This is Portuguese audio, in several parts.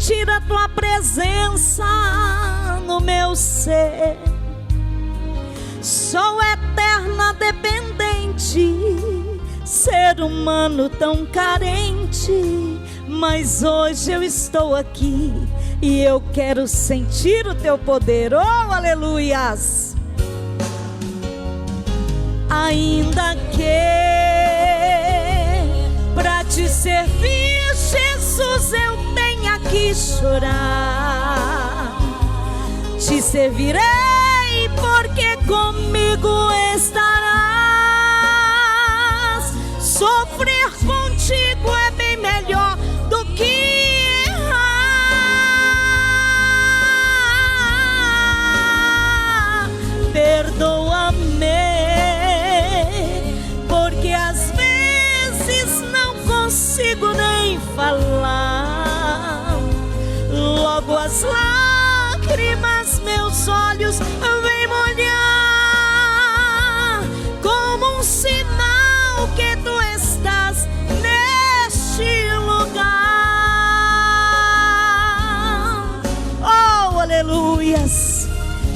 sentir a tua presença no meu ser. Sou eterna dependente, ser humano tão carente, mas hoje eu estou aqui e eu quero sentir o teu poder. Oh, aleluias! Ainda que pra te servir, Jesus, eu tenha que chorar, te servirei porque comigo estarás. Sofrer contigo é bem melhor do que errar. Perdoa-me, porque às vezes não consigo nem falar. Logo as lágrimas meus olhos vêm molhar, como um sinal que tu estás neste lugar. Oh, aleluias!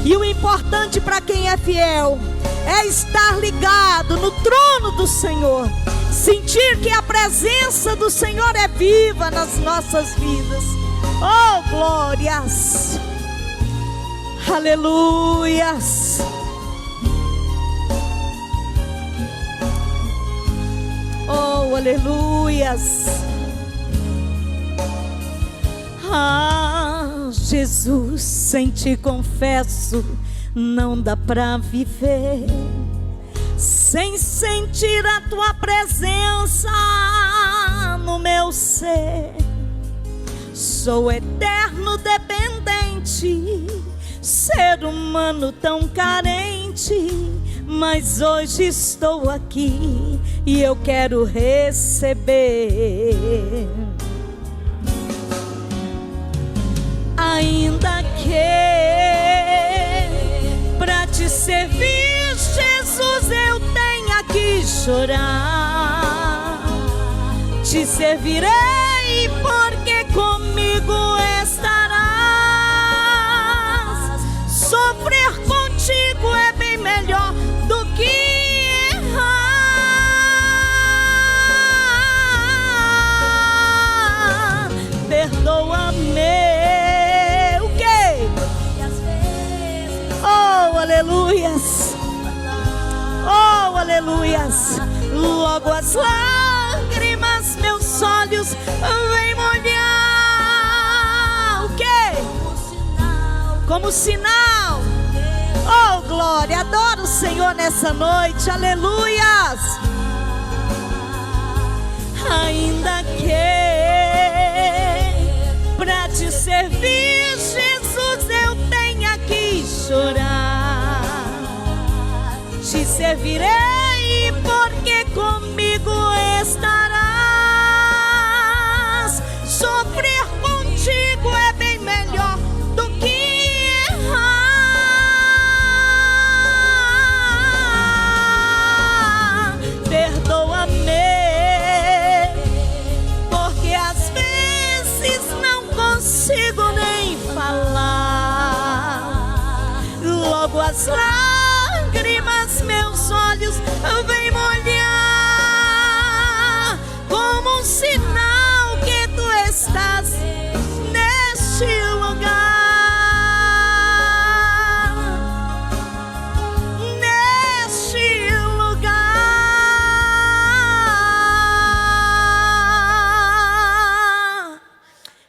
E o importante para quem é fiel é estar ligado no trono do Senhor, sentir que a presença do Senhor é viva nas nossas vidas. Oh, glórias! Aleluias! Oh, aleluias! Ah, Jesus, sem ti confesso, não dá pra viver sem sentir a tua presença no meu ser. Sou eterno dependente, ser humano tão carente, mas hoje estou aqui e eu quero receber. Ainda que pra te servir, Jesus, eu tenha que chorar, te servirei porque comigo estarás. Sofrer contigo é bem melhor do que errar. Perdoa-me. O quê? Oh, aleluias! Oh, aleluias! Logo as lágrimas meus olhos vêm molhar. O quê? Como sinal. Oh, glória! Adoro o Senhor nessa noite. Aleluias! Ainda que pra te servir, Jesus, eu tenha que chorar, te servirei porque comigo estarás. Sofrer contigo é bem melhor do que errar. Perdoa-me, porque às vezes não consigo nem falar. Logo as lágrimas meus olhos vêm molhar, como um sinal que tu estás neste lugar, neste lugar.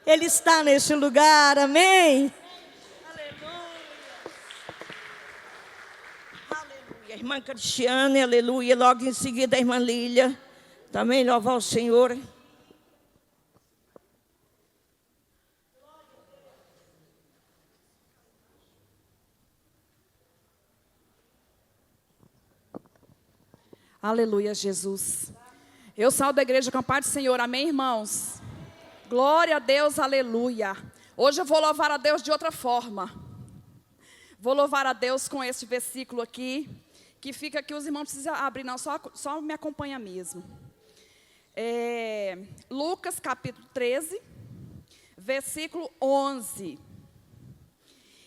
Ele está neste lugar, amém? Irmã Cristiane, aleluia. Logo em seguida a irmã Lília. Também louvar o Senhor. Aleluia, Jesus. Eu saúdo a igreja com a paz do Senhor, amém, irmãos? Glória a Deus, aleluia. Hoje eu vou louvar a Deus de outra forma. Vou louvar a Deus com esse versículo aqui, que fica aqui, os irmãos não precisam abrir não, só me acompanha mesmo. Lucas capítulo 13, versículo 11.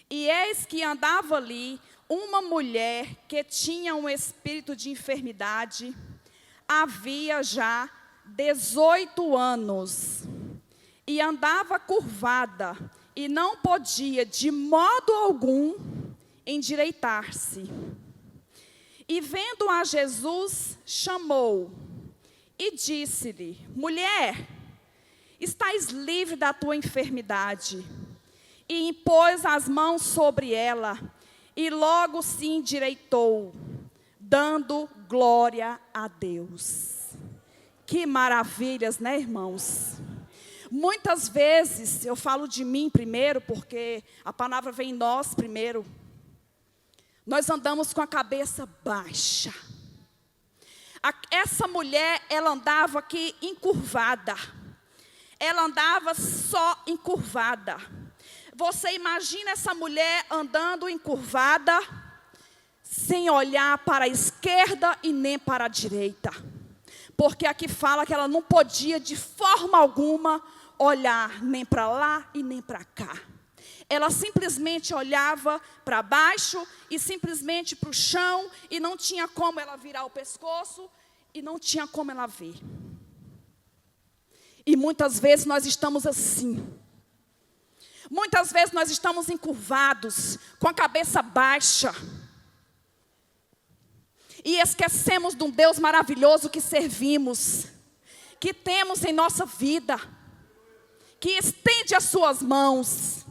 E eis que andava ali uma mulher que tinha um espírito de enfermidade, havia já 18 anos, e andava curvada, e não podia de modo algum endireitar-se. E vendo a Jesus, chamou e disse-lhe: mulher, estás livre da tua enfermidade. E impôs as mãos sobre ela, e logo se endireitou, dando glória a Deus. Que maravilhas, né, irmãos? Muitas vezes, eu falo de mim primeiro, porque a palavra vem em nós primeiro. Nós andamos com a cabeça baixa. Essa mulher, ela andava aqui encurvada. Ela andava só encurvada. Você imagina essa mulher andando encurvada, sem olhar para a esquerda e nem para a direita. Porque aqui fala que ela não podia de forma alguma olhar nem para lá e nem para cá. Ela simplesmente olhava para baixo e simplesmente para o chão, e não tinha como ela virar o pescoço e não tinha como ela ver. E muitas vezes nós estamos assim. Muitas vezes nós estamos encurvados, com a cabeça baixa. E esquecemos de um Deus maravilhoso que servimos, que temos em nossa vida, que estende as suas mãos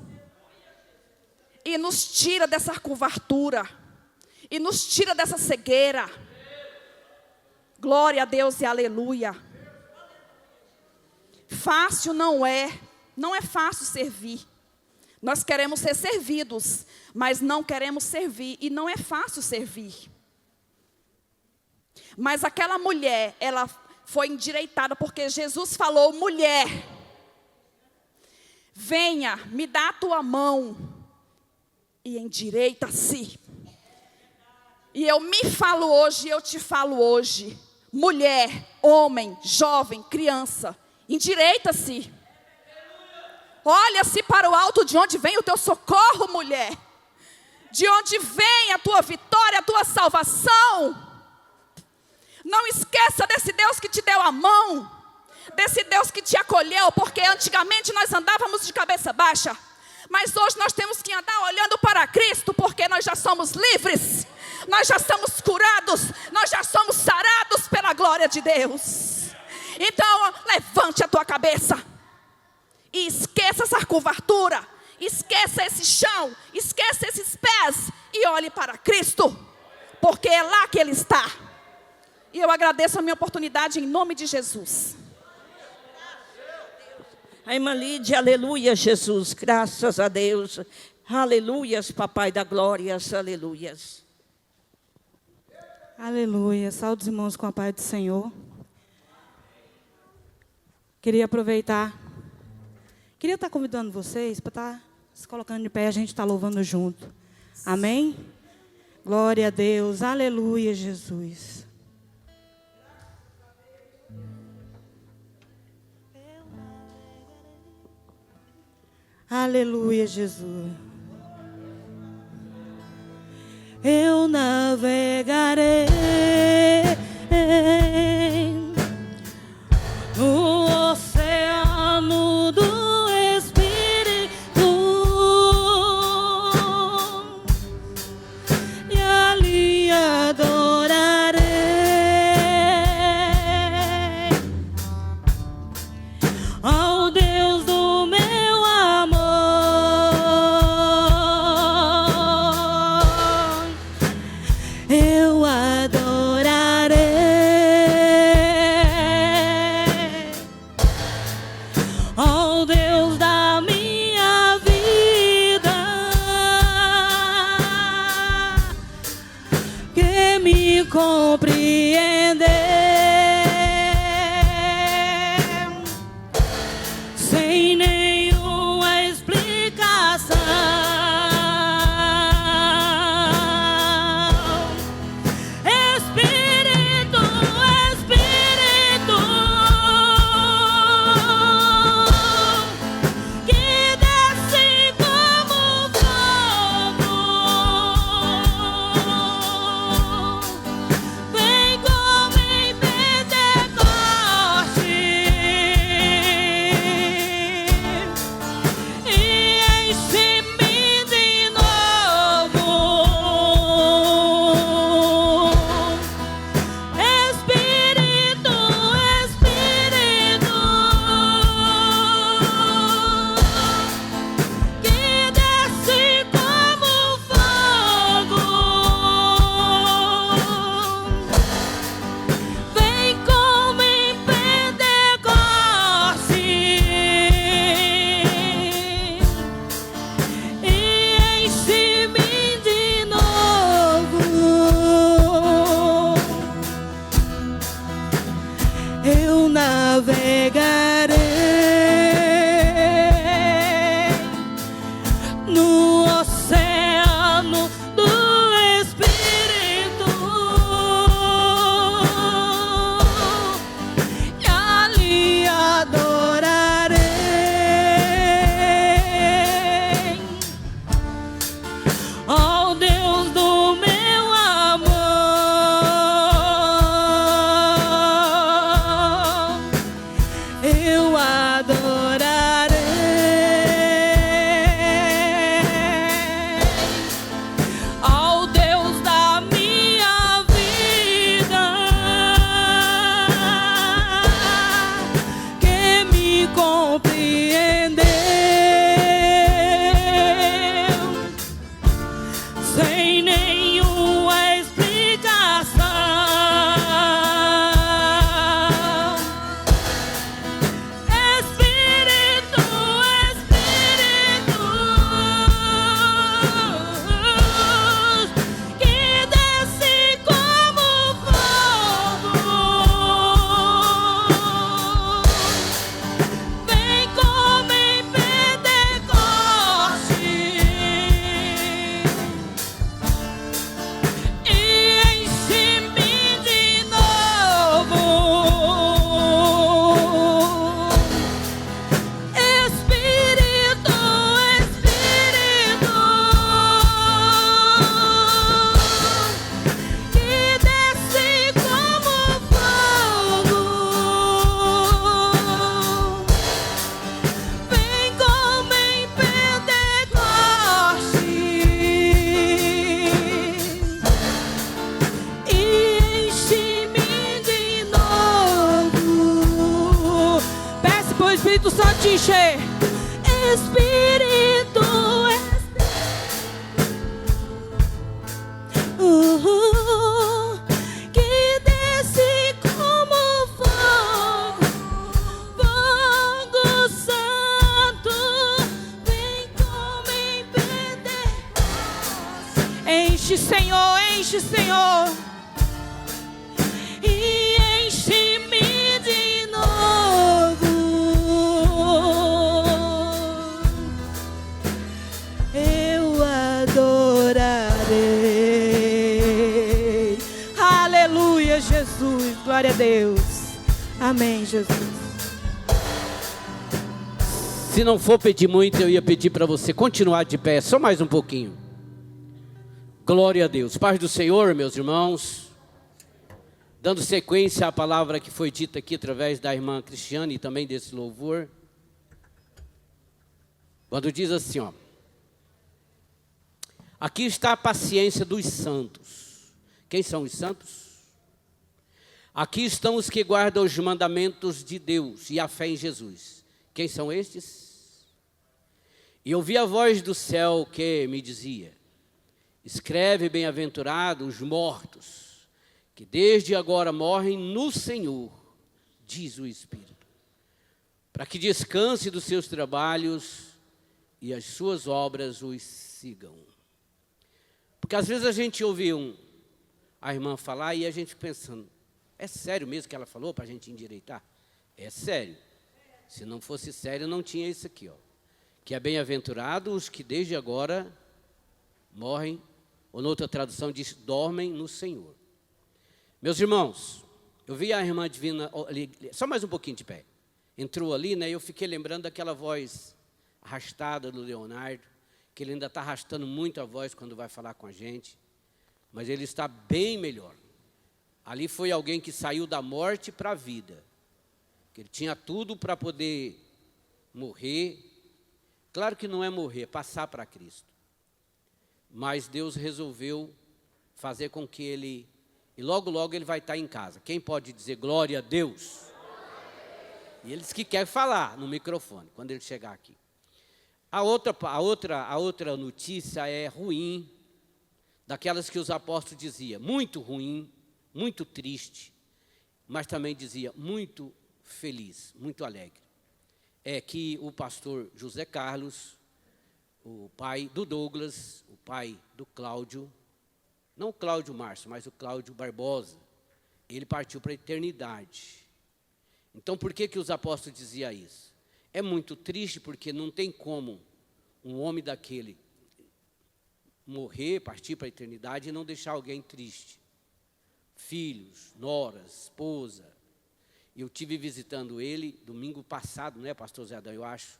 e nos tira dessa curvatura, e nos tira dessa cegueira. Glória a Deus e aleluia. Fácil não é fácil servir. Nós queremos ser servidos, mas não queremos servir, e não é fácil servir. Mas aquela mulher, ela foi endireitada, porque Jesus falou: mulher, venha, me dá a tua mão e endireita-se. E eu me falo hoje, eu te falo hoje, mulher, homem, jovem, criança, endireita-se. Olha-se para o alto, de onde vem o teu socorro, mulher. De onde vem a tua vitória, a tua salvação. Não esqueça desse Deus que te deu a mão, desse Deus que te acolheu, porque antigamente nós andávamos de cabeça baixa, mas hoje nós temos que andar olhando para Cristo, porque nós já somos livres, nós já somos curados, nós já somos sarados pela glória de Deus. Então, levante a tua cabeça e esqueça essa curvatura, esqueça esse chão, esqueça esses pés e olhe para Cristo, porque é lá que Ele está. E eu agradeço a minha oportunidade em nome de Jesus. A irmã Lídia, aleluia, Jesus, graças a Deus. Aleluias, papai da glória, aleluias. Aleluia, saúde os irmãos com a paz do Senhor. Queria aproveitar, queria estar convidando vocês para estar se colocando de pé, a gente está louvando junto. Amém? Glória a Deus, aleluia, Jesus. Aleluia, Jesus. Eu navegarei no oceano do Espírito e ali adorarei ao Deus do meu amor. Eu encher. Espírito, que desce como fogo, fogo santo, vem como em Pentecostes. Enche, Senhor, enche, Senhor, e enche-me de novo. Eu adorarei. Aleluia, Jesus, glória a Deus. Amém, Jesus. Se não for pedir muito, eu ia pedir para você continuar de pé, só mais um pouquinho. Glória a Deus. Paz do Senhor, meus irmãos. Dando sequência à palavra que foi dita aqui através da irmã Cristiane e também desse louvor. Quando diz assim, ó. Aqui está a paciência dos santos. Quem são os santos? Aqui estão os que guardam os mandamentos de Deus e a fé em Jesus. Quem são estes? E ouvi a voz do céu que me dizia: escreve, bem-aventurado os mortos, que desde agora morrem no Senhor, diz o Espírito, para que descanse dos seus trabalhos e as suas obras os sigam. Porque às vezes a gente ouve a irmã falar e a gente fica pensando, é sério mesmo que ela falou para a gente endireitar? É sério. Se não fosse sério, não tinha isso aqui, ó. Que é bem-aventurado os que desde agora morrem, ou noutra tradução diz, dormem no Senhor. Meus irmãos, eu vi a irmã Divina, ali, só mais um pouquinho de pé. Entrou ali, né? Eu fiquei lembrando daquela voz arrastada do Leonardo, que ele ainda está arrastando muito a voz quando vai falar com a gente, mas ele está bem melhor. Ali foi alguém que saiu da morte para a vida, que ele tinha tudo para poder morrer. Claro que não é morrer, é passar para Cristo. Mas Deus resolveu fazer com que ele, e logo logo ele vai estar em casa. Quem pode dizer glória a Deus? E eles que querem falar no microfone, quando ele chegar aqui. A outra notícia é ruim, daquelas que os apóstolos diziam, muito ruim, muito triste, mas também dizia muito feliz, muito alegre. É que o pastor José Carlos, o pai do Douglas, o pai do Cláudio, não o Cláudio Márcio, mas o Cláudio Barbosa, ele partiu para a eternidade. Então, por que os apóstolos diziam isso? É muito triste porque não tem como um homem daquele morrer, partir para a eternidade e não deixar alguém triste. Filhos, noras, esposa. Eu tive visitando ele domingo passado, né, pastor Zé Adão, eu acho.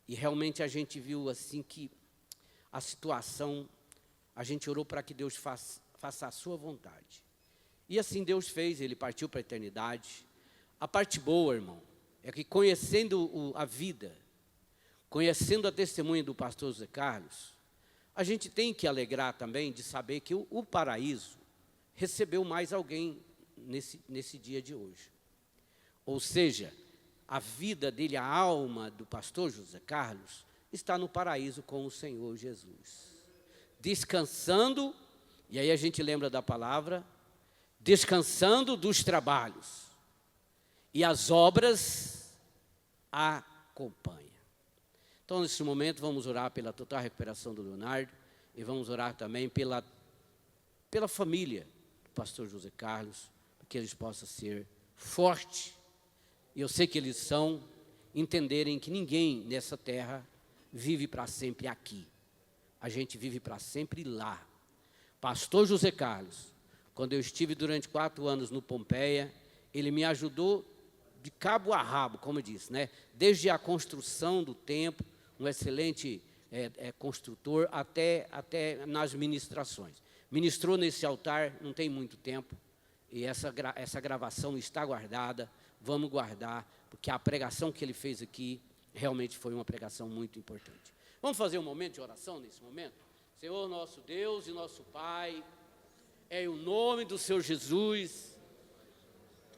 E realmente a gente viu assim que a situação, a gente orou para que Deus faça a sua vontade. E assim Deus fez, ele partiu para a eternidade. A parte boa, irmão, é que conhecendo a vida, conhecendo a testemunha do pastor José Carlos, a gente tem que alegrar também de saber que o paraíso recebeu mais alguém nesse dia de hoje. Ou seja, a vida dele, a alma do pastor José Carlos, está no paraíso com o Senhor Jesus. Descansando, e aí a gente lembra da palavra, descansando dos trabalhos. E as obras acompanham. Então, nesse momento, vamos orar pela total recuperação do Leonardo e vamos orar também pela família do pastor José Carlos, para que eles possam ser fortes. E eu sei que eles são, entenderem que ninguém nessa terra vive para sempre aqui. A gente vive para sempre lá. Pastor José Carlos, quando eu estive durante 4 anos no Pompeia, ele me ajudou de cabo a rabo, como eu disse, né? Desde a construção do templo, um excelente construtor, até nas ministrações. Ministrou nesse altar não tem muito tempo, e essa gravação está guardada, vamos guardar, porque a pregação que ele fez aqui realmente foi uma pregação muito importante. Vamos fazer um momento de oração nesse momento? Senhor, nosso Deus e nosso Pai, é o nome do Senhor Jesus,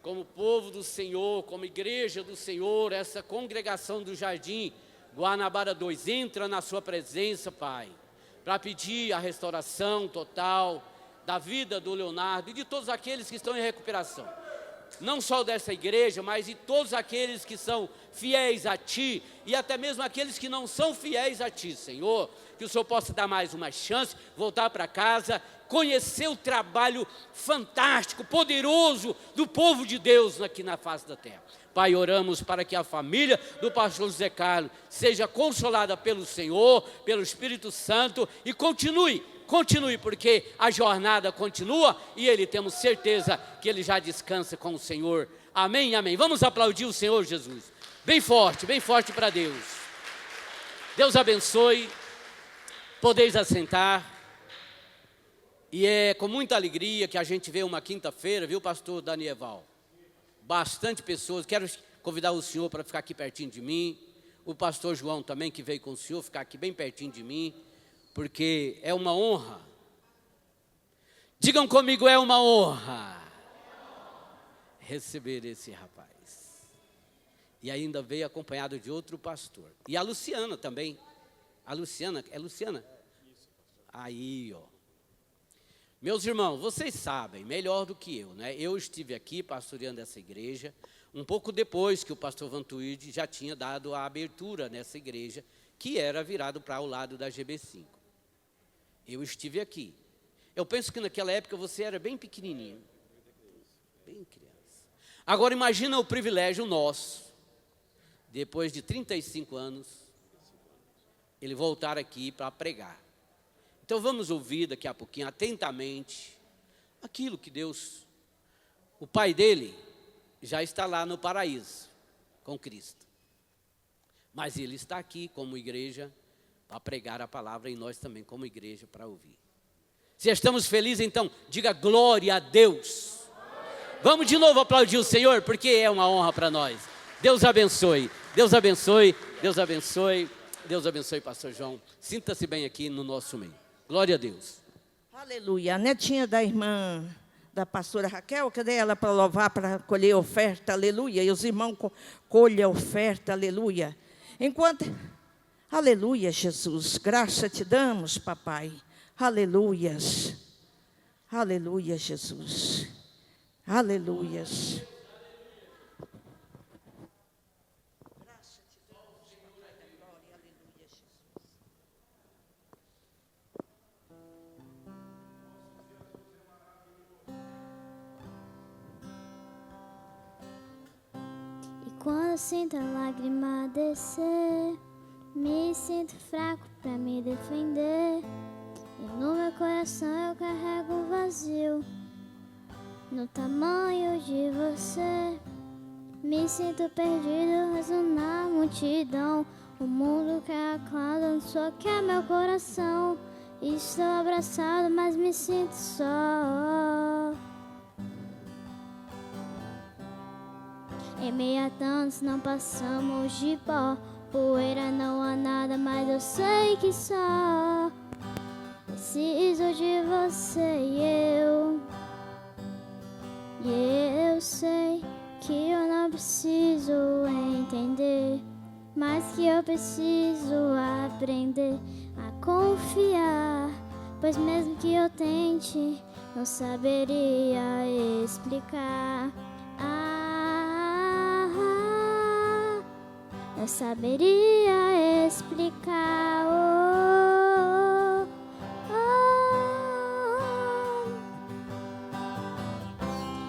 como povo do Senhor, como igreja do Senhor, essa congregação do Jardim Guanabara 2, entra na sua presença, Pai, para pedir a restauração total da vida do Leonardo e de todos aqueles que estão em recuperação. Não só dessa igreja, mas de todos aqueles que são fiéis a Ti, e até mesmo aqueles que não são fiéis a Ti, Senhor, que o Senhor possa dar mais uma chance, voltar para casa, conhecer o trabalho fantástico, poderoso do povo de Deus aqui na face da terra. Pai, oramos para que a família do pastor José Carlos seja consolada pelo Senhor, pelo Espírito Santo, e continue, porque a jornada continua e ele, temos certeza que ele já descansa com o Senhor. Amém, amém. Vamos aplaudir o Senhor Jesus. Bem forte para Deus. Deus abençoe. Podeis assentar. E é com muita alegria que a gente vê uma quinta-feira, viu, pastor Danieval? Bastante pessoas. Quero convidar o senhor para ficar aqui pertinho de mim. O pastor João também, que veio com o senhor, ficar aqui bem pertinho de mim, porque é uma honra. Digam comigo, é uma honra receber esse rapaz. E ainda veio acompanhado de outro pastor. E a Luciana também. A Luciana, é Luciana? Aí, ó. Meus irmãos, vocês sabem, melhor do que eu, né? Eu estive aqui pastoreando essa igreja, um pouco depois que o pastor Vantuíde já tinha dado a abertura nessa igreja, que era virado para o lado da GB5. Eu estive aqui. Eu penso que naquela época você era bem pequenininho. Bem criança. Agora imagina o privilégio nosso, depois de 35 anos, ele voltar aqui para pregar. Então vamos ouvir daqui a pouquinho, atentamente, aquilo que Deus, o Pai dele, já está lá no paraíso, com Cristo. Mas ele está aqui como igreja, para pregar a palavra, e nós também como igreja para ouvir. Se estamos felizes, então, diga glória a Deus. Vamos de novo aplaudir o Senhor, porque é uma honra para nós. Deus abençoe, Deus abençoe, Deus abençoe, Deus abençoe, pastor João. Sinta-se bem aqui no nosso meio. Glória a Deus. Aleluia. A netinha da irmã, da pastora Raquel, cadê ela para louvar, para colher a oferta? Aleluia. E os irmãos colhem a oferta, aleluia. Enquanto... Aleluia, Jesus. Graça te damos, papai. Aleluias. Aleluia, Jesus. Aleluias. Quando sinto a lágrima descer, me sinto fraco pra me defender. E no meu coração eu carrego um vazio, no tamanho de você. Me sinto perdido, rezo na multidão. O mundo quer acalmar, só quer meu coração. Estou abraçado, mas me sinto só. Em meio a tantos não passamos de pó. Poeira não há nada, mas eu sei que só preciso de você e eu sei que eu não preciso entender, mas que eu preciso aprender a confiar. Pois mesmo que eu tente, não saberia explicar. Eu saberia explicar.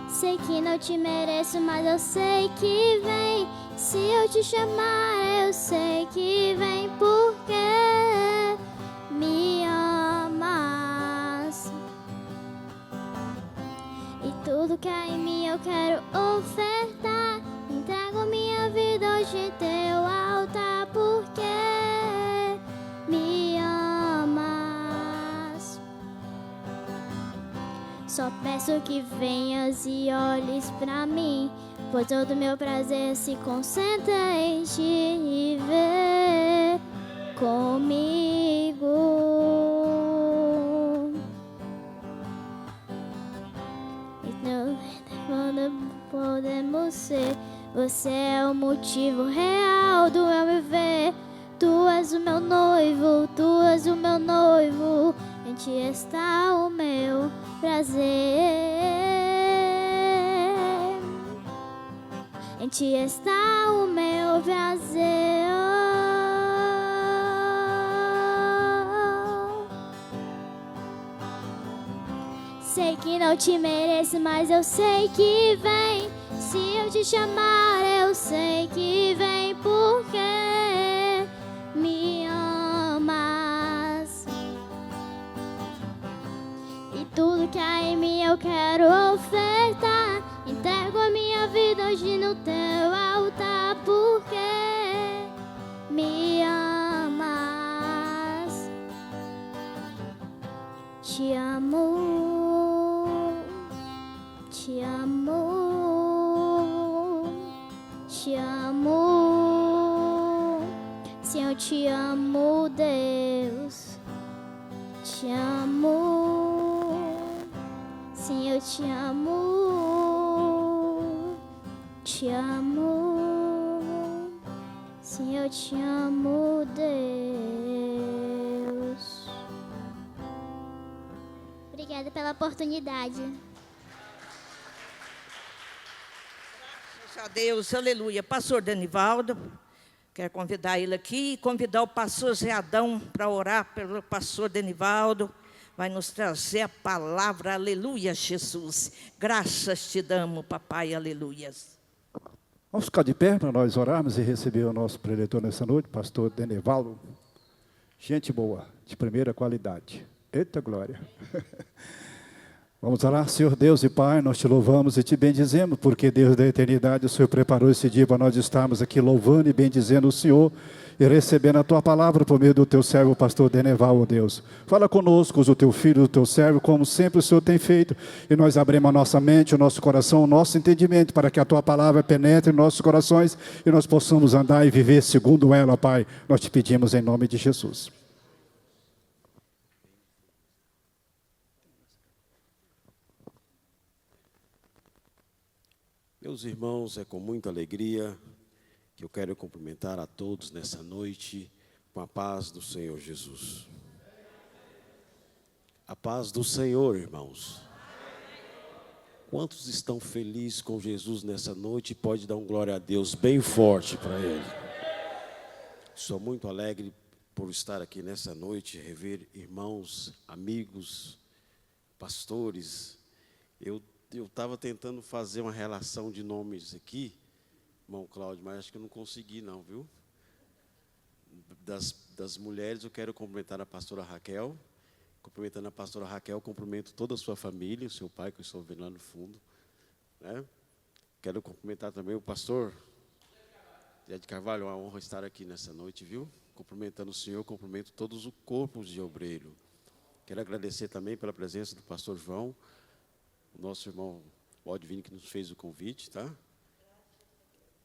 Sei que não te mereço, mas eu sei que vem. Se eu te chamar, eu sei que vem, porque me amas. E tudo que há em mim eu quero ofertar. Entrego minha vida hoje em teu altar, porque me amas. Só peço que venhas e olhes pra mim, pois todo meu prazer se concentra em te ver comigo. Então, quando poder Você é o motivo real do meu viver. Tu és o meu noivo, tu és o meu noivo. Em ti está o meu prazer. Em ti está o meu prazer. Sei que não te mereço, mas eu sei que vem. Se eu te chamar, eu sei que vem, porque me amas. E tudo que há em mim eu quero ofertar. Entrego a minha vida hoje no teu altar, porque me amas. Te amo, te amo, te amo. Sim, eu te amo, Deus. Te amo. Sim, eu te amo. Te amo. Sim, eu te amo, Deus. Obrigada pela oportunidade. Graças a Deus, aleluia. Pastor Denivaldo, quero convidar ele aqui e convidar o pastor Zé Adão para orar pelo pastor Denivaldo. Vai nos trazer a palavra, aleluia, Jesus. Graças te damos, papai, aleluias. Vamos ficar de pé para nós orarmos e receber o nosso preletor nessa noite, pastor Denivaldo. Gente boa, de primeira qualidade. Eita glória. Vamos orar. Senhor Deus e Pai, nós te louvamos e te bendizemos, porque Deus da eternidade, o Senhor preparou esse dia para nós estarmos aqui louvando e bendizendo o Senhor e recebendo a tua palavra por meio do teu servo, o pastor Denivaldo, Deus. Fala conosco, o teu filho, o teu servo, como sempre o Senhor tem feito, e nós abrimos a nossa mente, o nosso coração, o nosso entendimento, para que a tua palavra penetre em nossos corações e nós possamos andar e viver segundo ela, Pai. Nós te pedimos em nome de Jesus. Meus irmãos, é com muita alegria que eu quero cumprimentar a todos nessa noite com a paz do Senhor Jesus. A paz do Senhor, irmãos. Quantos estão felizes com Jesus nessa noite? Pode dar um glória a Deus bem forte para Ele. Sou muito alegre por estar aqui nessa noite, rever irmãos, amigos, pastores. Eu estava tentando fazer uma relação de nomes aqui, irmão Cláudio, mas acho que eu não consegui não, viu? Das mulheres, eu quero cumprimentar a pastora Raquel. Cumprimentando a pastora Raquel, cumprimento toda a sua família, o seu pai, que eu estou vendo lá no fundo. Né? Quero cumprimentar também o pastor Zé de Carvalho, é uma honra estar aqui nessa noite, viu? Cumprimentando o senhor, cumprimento todos os corpos de obreiro. Quero agradecer também pela presença do pastor João, o nosso irmão Waldvini, que nos fez o convite, tá?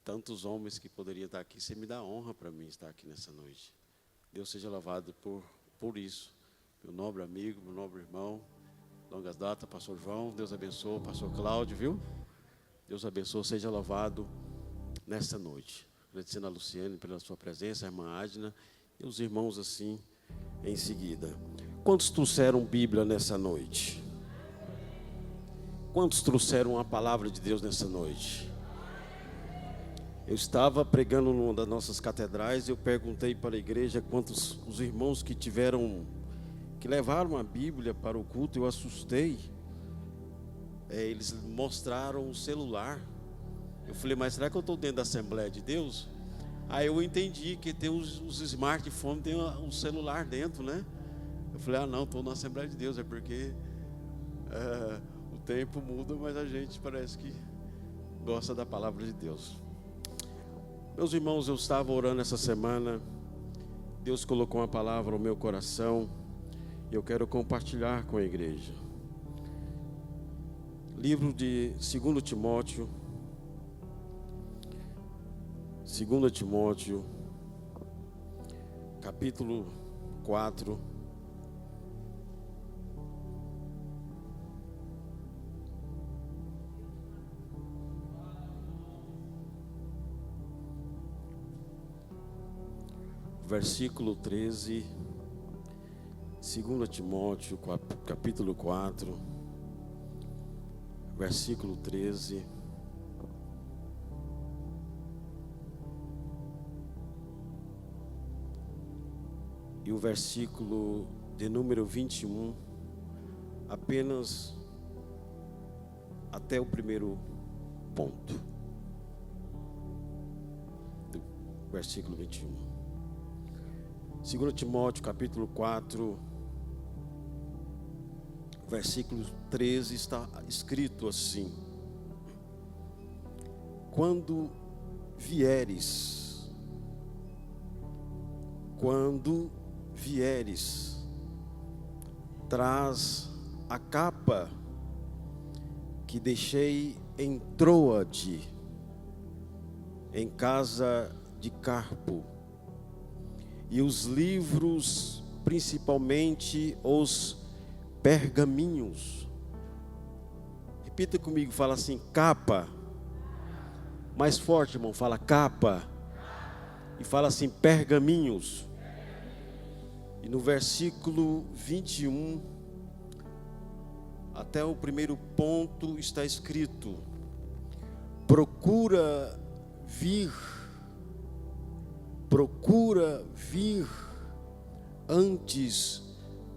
Tantos homens que poderiam estar aqui, você me dá honra para mim estar aqui nessa noite. Deus seja louvado por isso. Meu nobre amigo, meu nobre irmão, longas datas, pastor João, Deus abençoe, pastor Cláudio, viu? Deus abençoe, seja louvado nessa noite. Agradecendo a Luciane pela sua presença, a irmã Adna, e os irmãos assim, em seguida. Quantos trouxeram Bíblia nessa noite? Quantos trouxeram a palavra de Deus nessa noite? Eu estava pregando numa das nossas catedrais e eu perguntei para a igreja quantos os irmãos que levaram a Bíblia para o culto. Eu assustei. Eles mostraram o celular. Eu falei, mas será que eu estou dentro da Assembleia de Deus? Aí eu entendi que tem os smartphones, tem um celular dentro, né? Eu falei, não, estou na Assembleia de Deus, é porque o tempo muda, mas a gente parece que gosta da palavra de Deus. Meus irmãos, eu estava orando essa semana, Deus colocou uma palavra no meu coração, e eu quero compartilhar com a igreja. Livro de 2 Timóteo, capítulo 4, versículo 13, 2 Timóteo, capítulo 4, versículo 13. E o versículo de número 21, apenas até o primeiro ponto, do versículo 21. 2 Timóteo, capítulo 4, versículo 13, está escrito assim: quando vieres, traz a capa que deixei em Troade, em casa de Carpo, e os livros, principalmente os pergaminhos. Repita comigo, fala assim: capa. Mais forte, irmão, fala capa. E fala assim: pergaminhos. E no versículo 21, até o primeiro ponto, está escrito: procura vir antes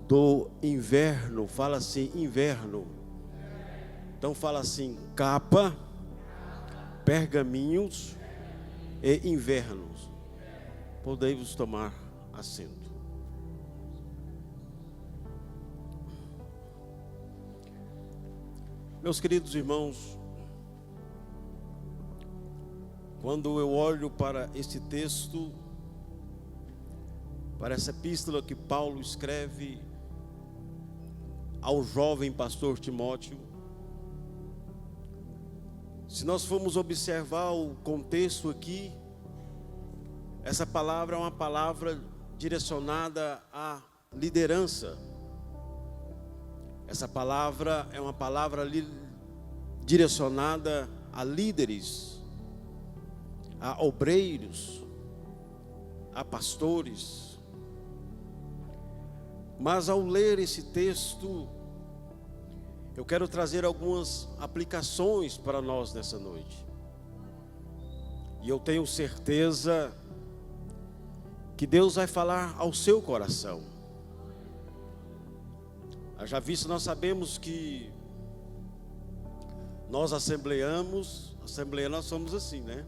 do inverno. Fala assim: inverno. Então fala assim: capa, pergaminhos e invernos. Podemos tomar assento. Meus queridos irmãos, quando eu olho para esse texto, para essa epístola que Paulo escreve ao jovem pastor Timóteo, se nós formos observar o contexto aqui, essa palavra é uma palavra direcionada à liderança. Essa palavra é uma palavra direcionada a líderes, a obreiros, a pastores. Mas ao ler esse texto, eu quero trazer algumas aplicações para nós nessa noite. E eu tenho certeza que Deus vai falar ao seu coração. Já visto, nós sabemos que nós assembleamos, nós somos assim, né?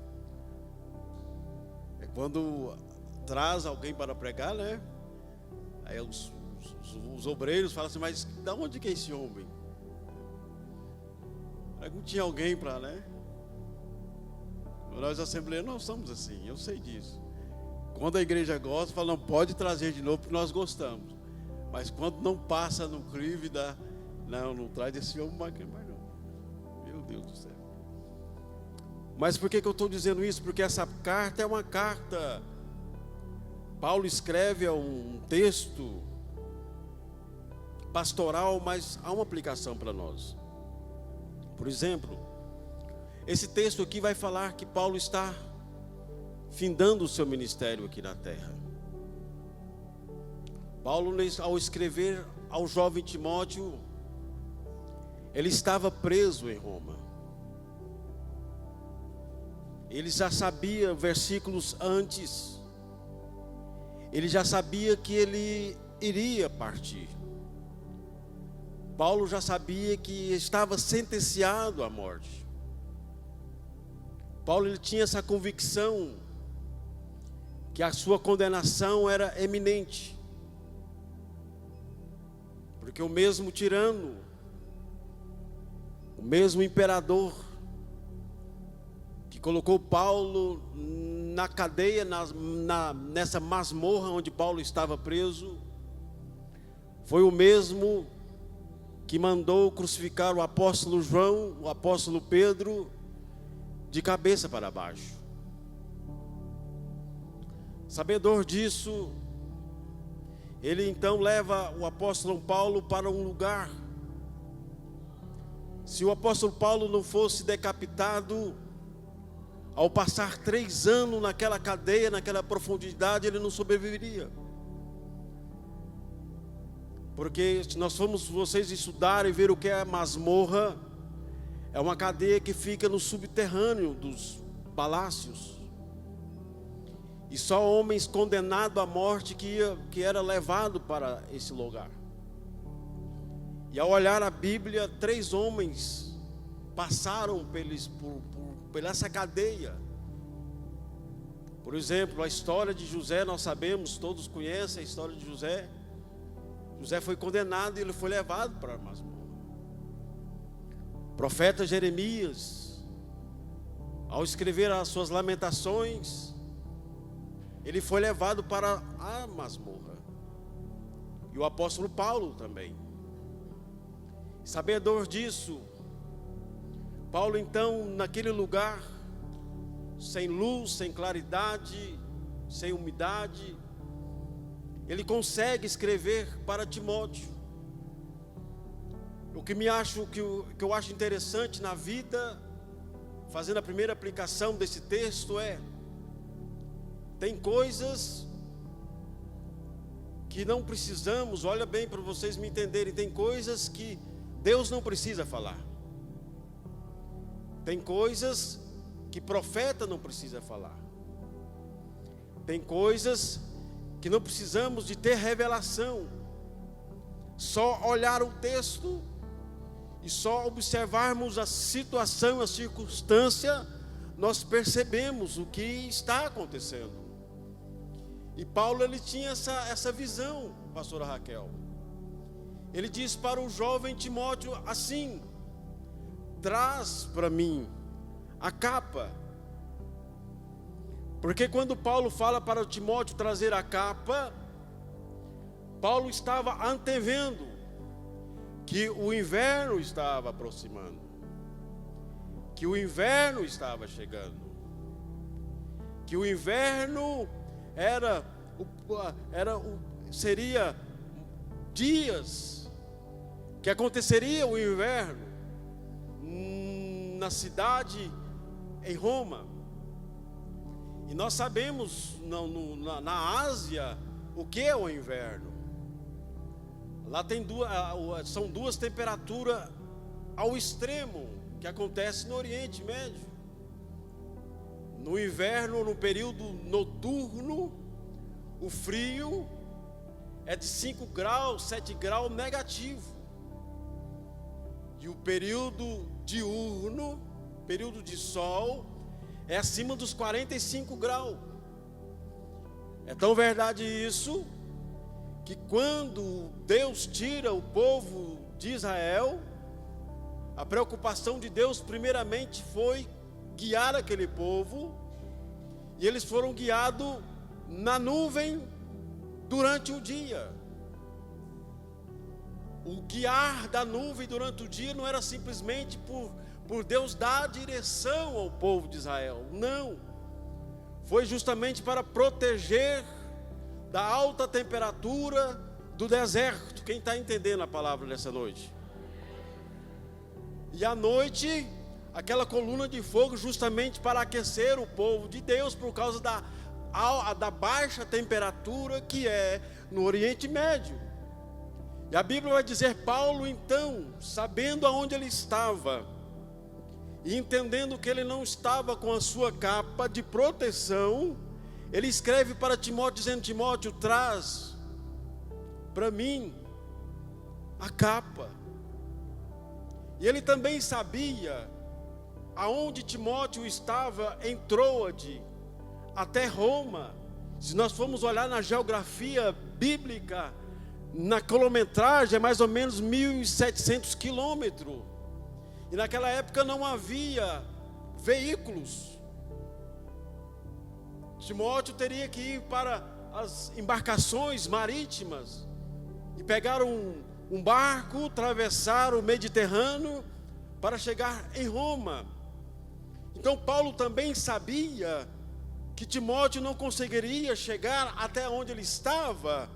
É quando traz alguém para pregar, né? Aí os obreiros falam assim: mas de onde que é esse homem? Aí não tinha alguém para, né? Nós assembleamos, nós somos assim, eu sei disso. Quando a igreja gosta, fala: não, pode trazer de novo porque nós gostamos. Mas quando não passa no crivo, não traz esse homem mais não. Meu Deus do céu. Mas por que eu estou dizendo isso? Porque essa carta é uma carta. Paulo escreve um texto pastoral, mas há uma aplicação para nós. Por exemplo, esse texto aqui vai falar que Paulo está findando o seu ministério aqui na terra. Paulo, ao escrever ao jovem Timóteo, ele estava preso em Roma. Ele já sabia, versículos antes, ele já sabia que ele iria partir. Paulo já sabia que estava sentenciado à morte. Paulo, ele tinha essa convicção que a sua condenação era eminente. Porque o mesmo tirano, o mesmo imperador que colocou Paulo na cadeia, nessa masmorra onde Paulo estava preso, foi o mesmo que mandou crucificar o apóstolo João, o apóstolo Pedro, de cabeça para baixo. Sabedor disso, ele então leva o apóstolo Paulo para um lugar. Se o apóstolo Paulo não fosse decapitado, ao passar 3 anos naquela cadeia, naquela profundidade, ele não sobreviveria. Porque se nós formos vocês estudar e ver o que é a masmorra, é uma cadeia que fica no subterrâneo dos palácios. E só homens condenados à morte que era levado para esse lugar. E ao olhar a Bíblia, 3 homens passaram por essa cadeia. Por exemplo, a história de José, nós sabemos, todos conhecem a história de José. José foi condenado e ele foi levado para a masmorra. O profeta Jeremias, ao escrever as suas lamentações, ele foi levado para a masmorra. E o apóstolo Paulo também. Sabedor disso, Paulo então, naquele lugar, sem luz, sem claridade, sem umidade, ele consegue escrever para Timóteo. O que eu acho interessante na vida, fazendo a primeira aplicação desse texto, tem coisas que não precisamos, olha bem para vocês me entenderem, tem coisas que Deus não precisa falar. Tem coisas que profeta não precisa falar. Tem coisas que não precisamos de ter revelação. Só olhar o texto e só observarmos a situação, a circunstância, nós percebemos o que está acontecendo. E Paulo, ele tinha essa visão, pastora Raquel. Ele diz para o jovem Timóteo assim: traz para mim a capa. Porque quando Paulo fala para o Timóteo trazer a capa, Paulo estava antevendo que o inverno estava aproximando, que o inverno estava chegando, que o inverno seria dias que aconteceria o inverno na cidade, em Roma. E nós sabemos na Ásia o que é o inverno. Lá são 2 temperaturas ao extremo que acontece no Oriente Médio. No inverno, no período noturno, o frio é de 5 graus, 7 graus negativo. E o período diurno, período de sol, é acima dos 45 graus. É tão verdade isso, que quando Deus tira o povo de Israel, a preocupação de Deus primeiramente foi guiar aquele povo, e eles foram guiados na nuvem durante o dia. O guiar da nuvem durante o dia não era simplesmente por Deus dar direção ao povo de Israel, não. Foi justamente para proteger da alta temperatura do deserto. Quem está entendendo a palavra nessa noite? E à noite, aquela coluna de fogo justamente para aquecer o povo de Deus, por causa da baixa temperatura que é no Oriente Médio. E a Bíblia vai dizer, Paulo então, sabendo aonde ele estava, e entendendo que ele não estava com a sua capa de proteção, ele escreve para Timóteo, dizendo: Timóteo, traz para mim a capa. E ele também sabia aonde Timóteo estava em Troade, até Roma. Se nós formos olhar na geografia bíblica, na quilometragem é mais ou menos 1.700 quilômetros. E naquela época não havia veículos. Timóteo teria que ir para as embarcações marítimas e pegar um barco, atravessar o Mediterrâneo para chegar em Roma. Então Paulo também sabia que Timóteo não conseguiria chegar até onde ele estava.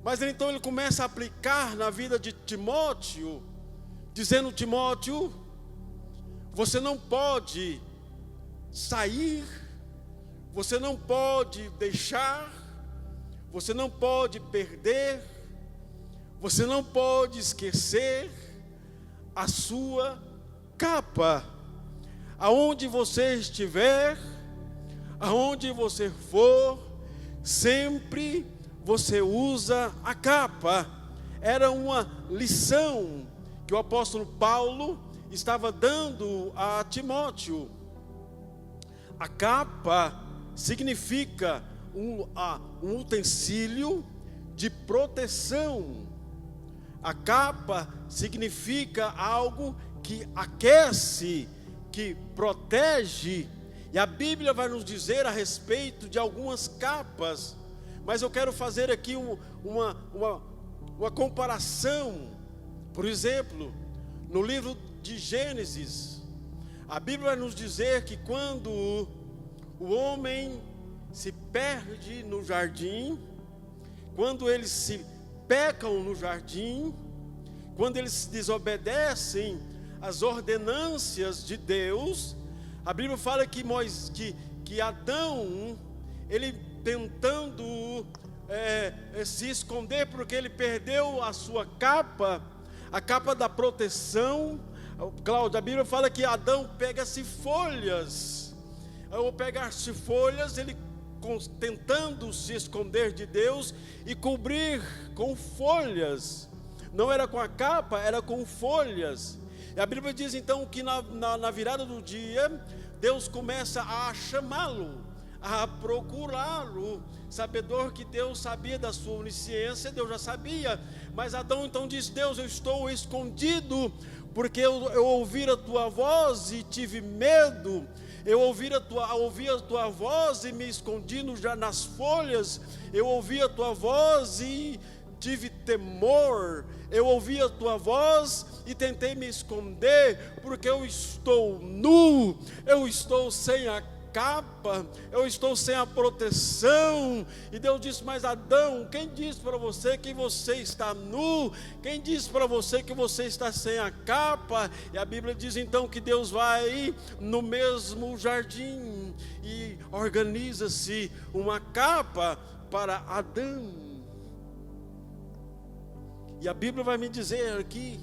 Mas então ele começa a aplicar na vida de Timóteo, dizendo: Timóteo, você não pode sair, você não pode deixar, você não pode perder, você não pode esquecer a sua capa. Aonde você estiver, aonde você for, sempre você usa a capa. Era uma lição que o apóstolo Paulo estava dando a Timóteo. A capa significa um utensílio de proteção. A capa significa algo que aquece, que protege. E a Bíblia vai nos dizer a respeito de algumas capas. Mas eu quero fazer aqui uma comparação. Por exemplo, no livro de Gênesis, a Bíblia vai nos dizer que quando o homem se perde no jardim, quando eles se pecam no jardim, quando eles desobedecem às ordenâncias de Deus, a Bíblia fala que Adão, ele tentando se esconder porque ele perdeu a sua capa, a capa da proteção. Cláudia, a Bíblia fala que Adão pega-se folhas, ao pegar-se folhas, ele tentando se esconder de Deus e cobrir com folhas. Não era com a capa, era com folhas. E a Bíblia diz então que na virada do dia, Deus começa a chamá-lo, a procurá-lo, sabedor que Deus sabia da sua onisciência, Deus já sabia, mas Adão então diz: Deus, eu estou escondido, porque eu ouvi a tua voz e tive medo. Eu ouvi a tua voz e me escondi nas folhas. Eu ouvi a tua voz e tive temor. Eu ouvi a tua voz e tentei me esconder, porque eu estou nu, eu estou sem a capa, eu estou sem a proteção. E Deus disse: mas Adão, quem disse para você que você está nu? Quem disse para você que você está sem a capa? E a Bíblia diz então que Deus vai no mesmo jardim e organiza-se uma capa para Adão. E a Bíblia vai me dizer aqui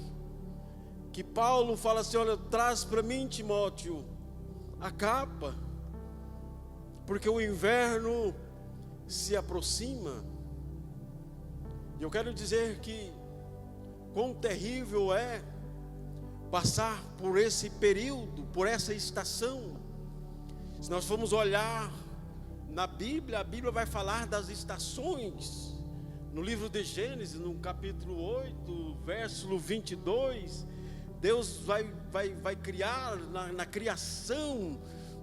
que Paulo fala assim: olha, traz para mim, Timóteo, a capa, porque o inverno se aproxima. E eu quero dizer que quão terrível é passar por esse período, por essa estação. Se nós formos olhar na Bíblia, a Bíblia vai falar das estações. No livro de Gênesis, no capítulo 8, versículo 22, Deus vai criar na criação.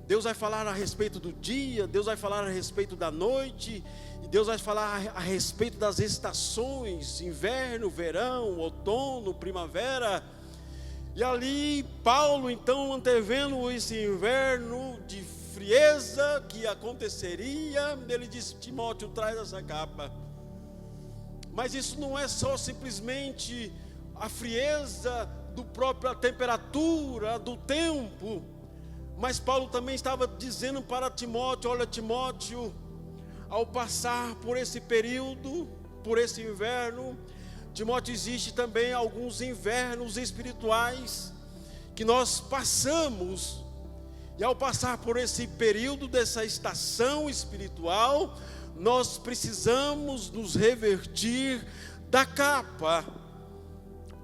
Deus vai falar a respeito do dia, Deus vai falar a respeito da noite, e Deus vai falar a respeito das estações: inverno, verão, outono, primavera. E ali Paulo então antevendo esse inverno de frieza que aconteceria, ele disse: Timóteo, traz essa capa. Mas isso não é só simplesmente a frieza do própria temperatura, do tempo. Mas Paulo também estava dizendo para Timóteo: olha, Timóteo, ao passar por esse período, por esse inverno, Timóteo, existe também alguns invernos espirituais que nós passamos. E ao passar por esse período dessa estação espiritual, nós precisamos nos revertir da capa.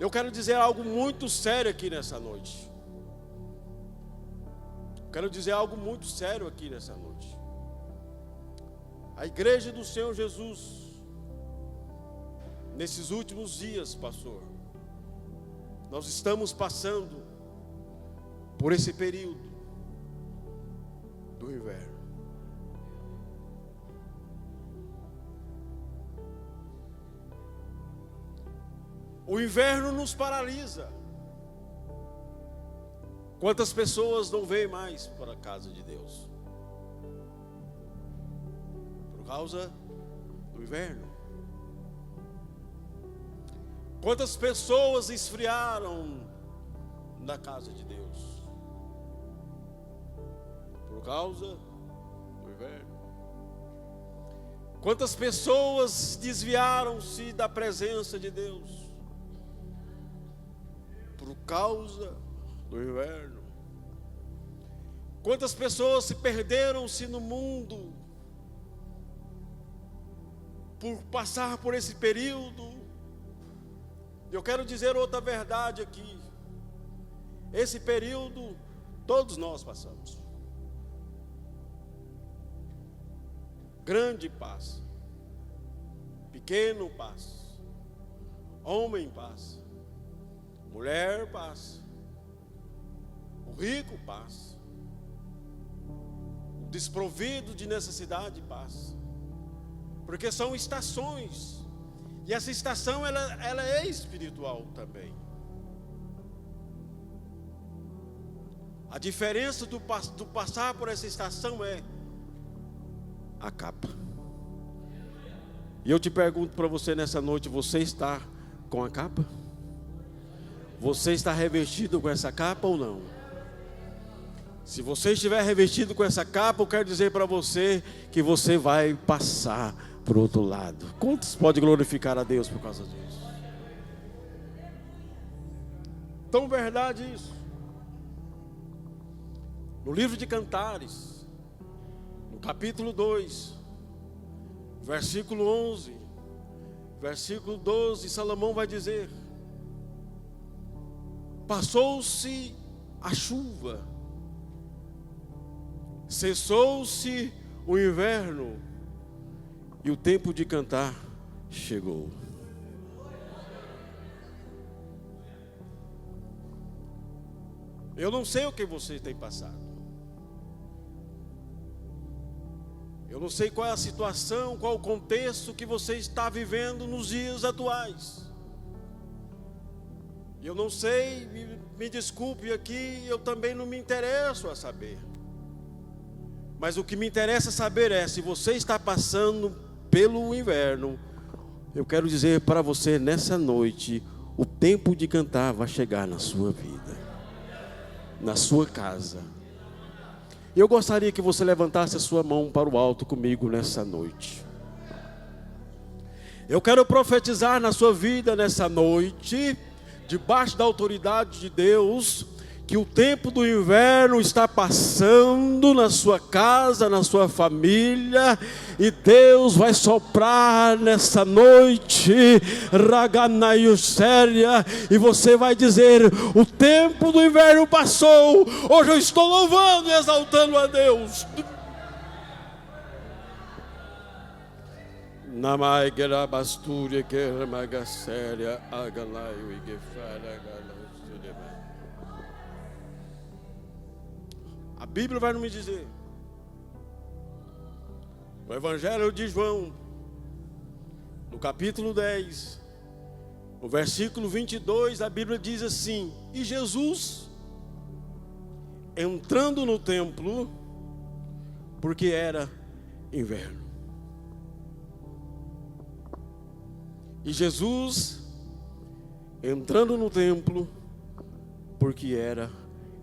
Eu quero dizer algo muito sério aqui nessa noite. Quero dizer algo muito sério aqui nessa noite. A igreja do Senhor Jesus, nesses últimos dias, pastor, nós estamos passando por esse período do inverno. O inverno nos paralisa. Quantas pessoas não vêm mais para a casa de Deus por causa do inverno? Quantas pessoas esfriaram na casa de Deus por por causa do inverno. Quantas pessoas desviaram-se da presença de Deus por causa do inverno? Quantas pessoas se perderam-se no mundo por passar por esse período? Eu quero dizer outra verdade aqui. Esse período todos nós passamos. Grande passa, pequeno passa, homem passa, mulher passa, o rico passa, o desprovido de necessidade passa, porque são estações, e essa estação ela é espiritual também. A diferença do passar por essa estação é a capa. E eu te pergunto para você nessa noite: você está com a capa? Você está revestido com essa capa ou não? Se você estiver revestido com essa capa, eu quero dizer para você que você vai passar para o outro lado. Quantos podem glorificar a Deus por causa disso? Tão verdade isso. No livro de Cantares, no capítulo 2, versículo 11, versículo 12, Salomão vai dizer: passou-se a chuva, cessou-se o inverno, e o tempo de cantar chegou. Eu não sei o que você tem passado. Eu não sei qual é a situação, qual o contexto que você está vivendo nos dias atuais. Eu não sei, me desculpe aqui, eu também não me interesso a saber. Mas o que me interessa saber é, se você está passando pelo inverno, eu quero dizer para você nessa noite, o tempo de cantar vai chegar na sua vida, na sua casa. Eu gostaria que você levantasse a sua mão para o alto comigo nessa noite. Eu quero profetizar na sua vida nessa noite, debaixo da autoridade de Deus, que o tempo do inverno está passando na sua casa, na sua família, e Deus vai soprar nessa noite, Raganaiuséria, e você vai dizer: o tempo do inverno passou, hoje eu estou louvando e exaltando a Deus. Namai Gerabastúria, Kermagaséria, Agalaio e Gefara. A Bíblia vai me dizer, o Evangelho de João, no capítulo 10, no versículo 22, a Bíblia diz assim: e Jesus, entrando no templo, porque era inverno. E Jesus, entrando no templo, porque era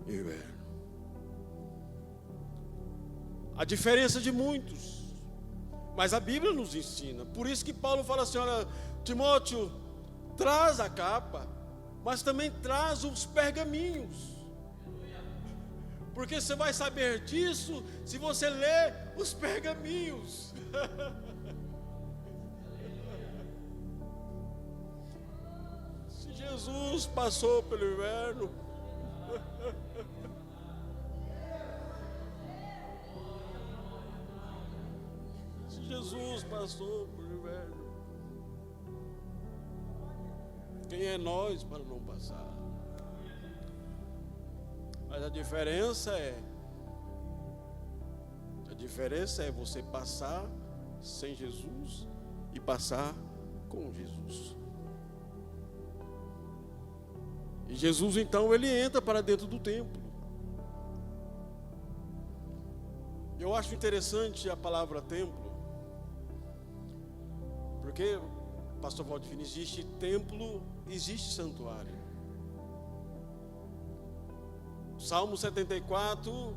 inverno. A diferença de muitos, mas a Bíblia nos ensina. Por isso que Paulo fala assim: olha, Timóteo, traz a capa, mas também traz os pergaminhos, porque você vai saber disso se você ler os pergaminhos. Se Jesus passou pelo inverno, Jesus passou por inverno, quem é nós para não passar? Mas a diferença é você passar sem Jesus e passar com Jesus. E Jesus então ele entra para dentro do templo. Eu acho interessante a palavra templo, porque, pastor Valdivino, existe templo, existe santuário. Salmo 74,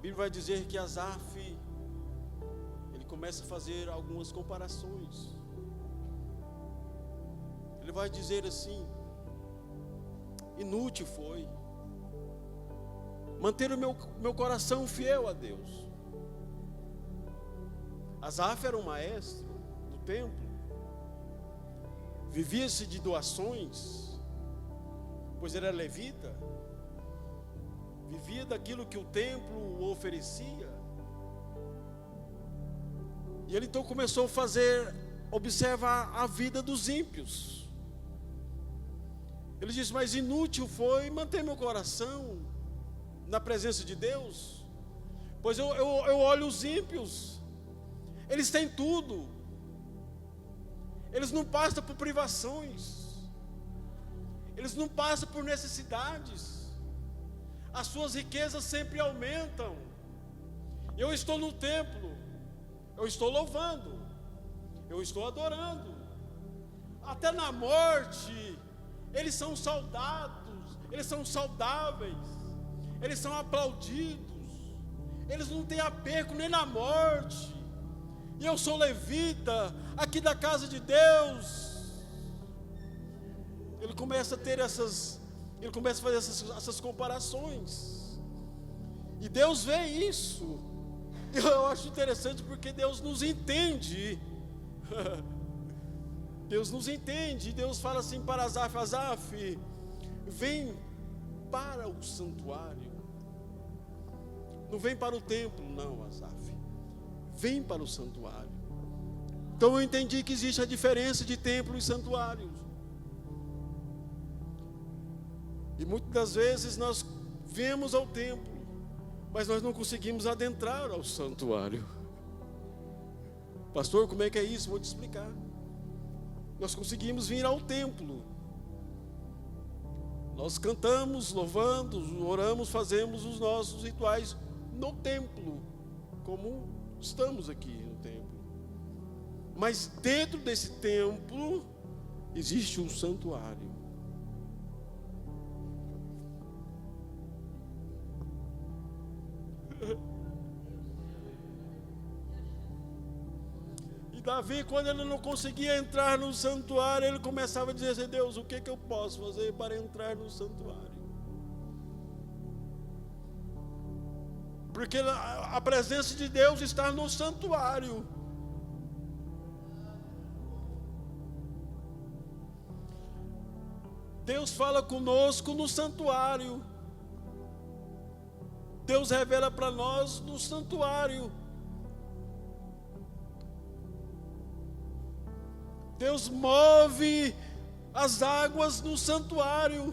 Bíblia vai dizer que Asaf, ele começa a fazer algumas comparações. Ele vai dizer assim: inútil foi manter o meu coração fiel a Deus. Asaf era um maestro do templo, vivia-se de doações, pois era levita, vivia daquilo que o templo oferecia. E ele então começou a fazer, observar a vida dos ímpios. Ele disse: mas inútil foi manter meu coração na presença de Deus, pois eu olho os ímpios, eles têm tudo, eles não passam por privações, eles não passam por necessidades, as suas riquezas sempre aumentam. Eu estou no templo, eu estou louvando, eu estou adorando, até na morte eles são saudados, eles são saudáveis, eles são aplaudidos, eles não têm apego nem na morte. E eu sou levita aqui da casa de Deus. Ele começa a ter ele começa a fazer essas comparações. E Deus vê isso. Eu acho interessante porque Deus nos entende. Deus nos entende. Deus fala assim para Asaf: Asaf, vem para o santuário. Não vem para o templo, não, Asaf. Vem para o santuário. Então eu entendi que existe a diferença de templo e santuário. E muitas das vezes nós vemos ao templo, mas nós não conseguimos adentrar ao santuário. Pastor, como é que é isso? Vou te explicar. Nós conseguimos vir ao templo. Nós cantamos, louvamos, oramos, fazemos os nossos rituais no templo, como estamos aqui no templo. Mas dentro desse templo existe um santuário. E Davi, quando ele não conseguia entrar no santuário, ele começava a dizer assim: Deus, o que eu posso fazer para entrar no santuário? Porque a presença de Deus está no santuário. Deus fala conosco no santuário. Deus revela para nós no santuário. Deus move as águas no santuário,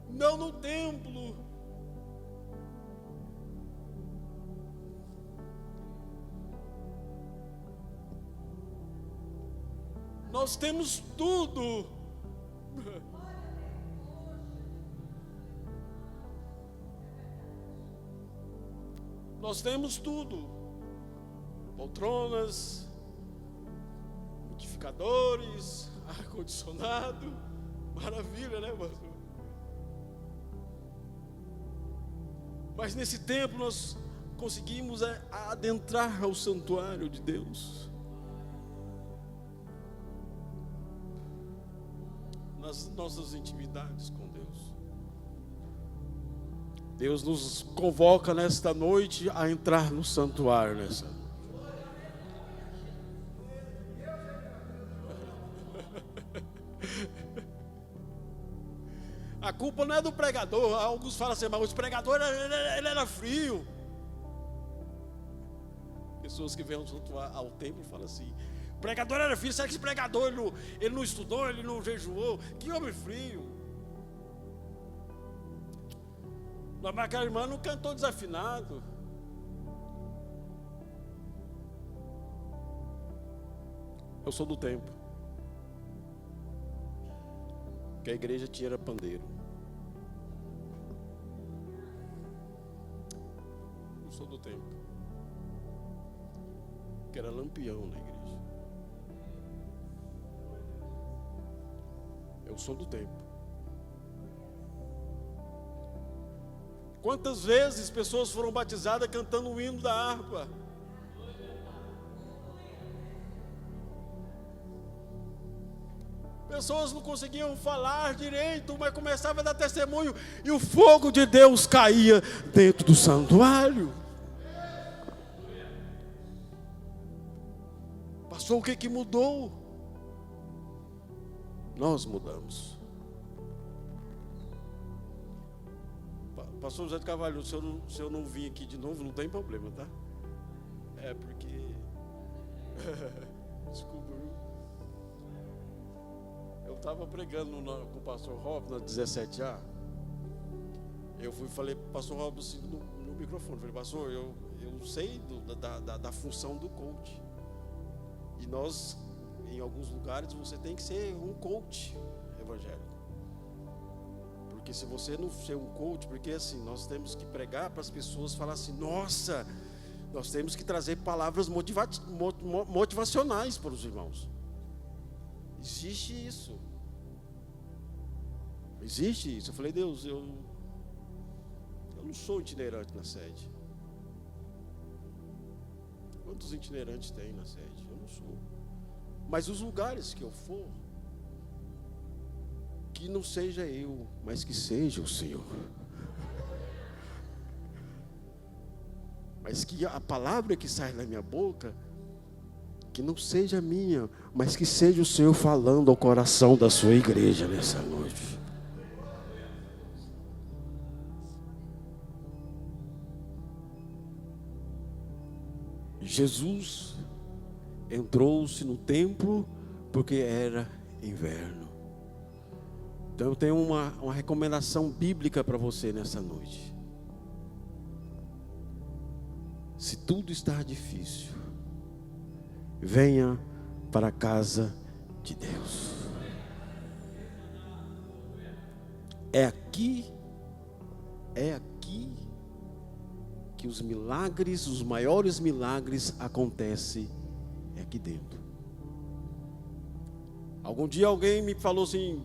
não no templo. Nós temos tudo. Nós temos tudo. Poltronas, modificadores, ar-condicionado. Maravilha, né, pastor? Mas nesse tempo nós conseguimos adentrar ao santuário de Deus. Nas nossas intimidades com Deus. Deus nos convoca nesta noite a entrar no santuário nessa. A culpa não é do pregador. Alguns falam assim: mas o pregador ele era frio. Pessoas que vêm ao templo falam assim: o pregador era frio. Será que esse pregador ele não estudou, ele não jejuou? Que homem frio. Mas aquela irmã não cantou desafinado. Eu sou do tempo que a igreja tinha pandeiro. Eu sou do tempo que era lampião na igreja. Eu sou do tempo Quantas vezes pessoas foram batizadas cantando o hino da harpa? Pessoas não conseguiam falar direito, mas começava a dar testemunho e o fogo de Deus caía dentro do santuário. Passou o que mudou? Nós mudamos. Pastor José de Carvalho, se eu não vir aqui de novo, não tem problema, tá? É porque... Desculpa, viu? Eu estava pregando com o pastor Rob na 17A. Eu falei para o pastor Rob assim, no microfone. Falei, pastor, eu sei da função do coach. E nós, em alguns lugares, você tem que ser um coach evangélico. Porque se você não ser um coach, porque assim, nós temos que pregar para as pessoas falar assim, nossa, nós temos que trazer palavras motivacionais para os irmãos. Existe isso. Existe isso. Eu falei, Deus, eu não sou itinerante na sede. Quantos itinerantes tem na sede? Eu não sou. Mas os lugares que eu for, que não seja eu, mas que seja o Senhor. Mas que a palavra que sai da minha boca, que não seja minha, mas que seja o Senhor falando ao coração da sua igreja nessa noite. Jesus entrou-se no templo porque era inverno. Então eu tenho uma recomendação bíblica para você nessa noite. Se tudo está difícil, venha para a casa de Deus. É aqui que os milagres, os maiores milagres acontecem, é aqui dentro. Algum dia alguém me falou assim,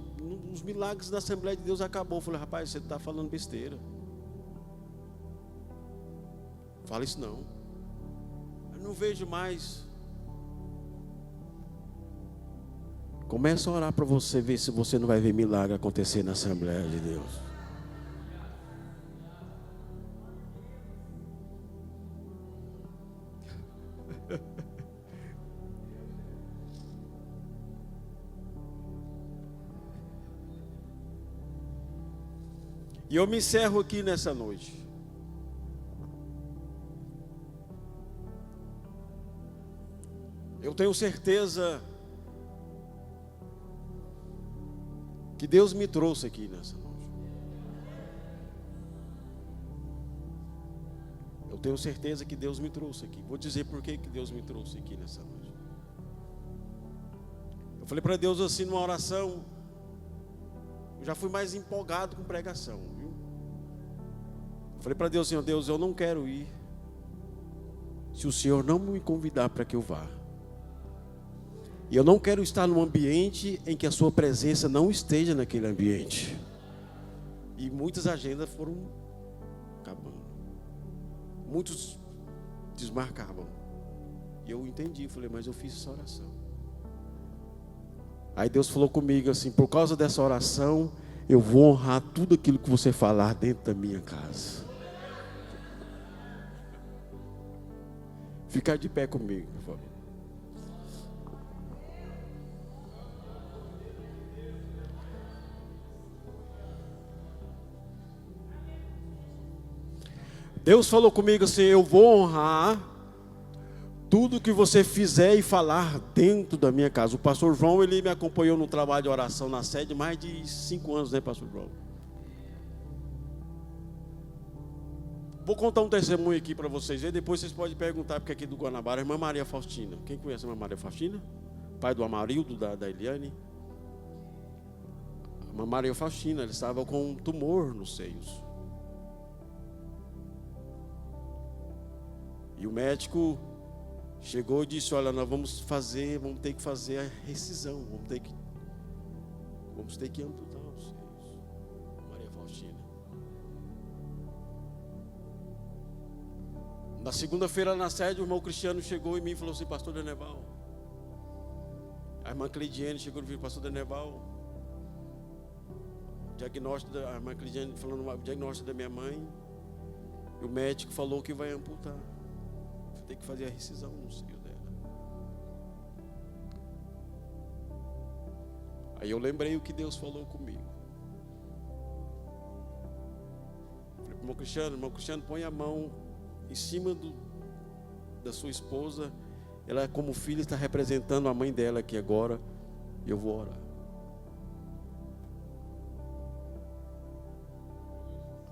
os milagres da Assembleia de Deus acabou. Eu falei, rapaz, você está falando besteira. Fala isso não. Eu não vejo mais. Começa a orar para você ver se você não vai ver milagre acontecer na Assembleia de Deus. E eu me encerro aqui nessa noite. Eu tenho certeza que Deus me trouxe aqui nessa noite. Eu tenho certeza que Deus me trouxe aqui. Vou dizer por que Deus me trouxe aqui nessa noite. Eu falei para Deus assim numa oração. Eu já fui mais empolgado com pregação, viu? Eu falei para Deus assim, Deus, eu não quero ir se o Senhor não me convidar para que eu vá. E eu não quero estar num ambiente em que a sua presença não esteja naquele ambiente. E muitas agendas foram acabando. Muitos desmarcavam. E eu entendi, falei, mas eu fiz essa oração. Aí Deus falou comigo assim, por causa dessa oração, eu vou honrar tudo aquilo que você falar dentro da minha casa. Ficar de pé comigo, por favor. Deus falou comigo assim, eu vou honrar tudo que você fizer e falar dentro da minha casa. O pastor João, ele me acompanhou no trabalho de oração na sede mais de 5 anos, né, pastor João? Vou contar um testemunho aqui para vocês, e depois vocês podem perguntar, porque aqui do Guanabara, a irmã Maria Faustina. Quem conhece a irmã Maria Faustina? Pai do Amarildo, da Eliane. A irmã Maria Faustina, ela estava com um tumor nos seios. E o médico chegou e disse, olha, nós vamos ter que fazer a rescisão, vamos ter que amputar os seios. Maria Faustina. Na segunda-feira na sede, o irmão Cristiano chegou em mim e falou assim: pastor Deneval. A irmã Cleidiane chegou e falou: pastor Deneval, a irmã Cleidiane falando o diagnóstico da minha mãe, e o médico falou que vai amputar. Você tem que fazer a rescisão no seio dela. Aí eu lembrei o que Deus falou comigo. Falei para o irmão Cristiano, põe a mão em cima da sua esposa. Ela, como filha, está representando a mãe dela aqui agora. E eu vou orar.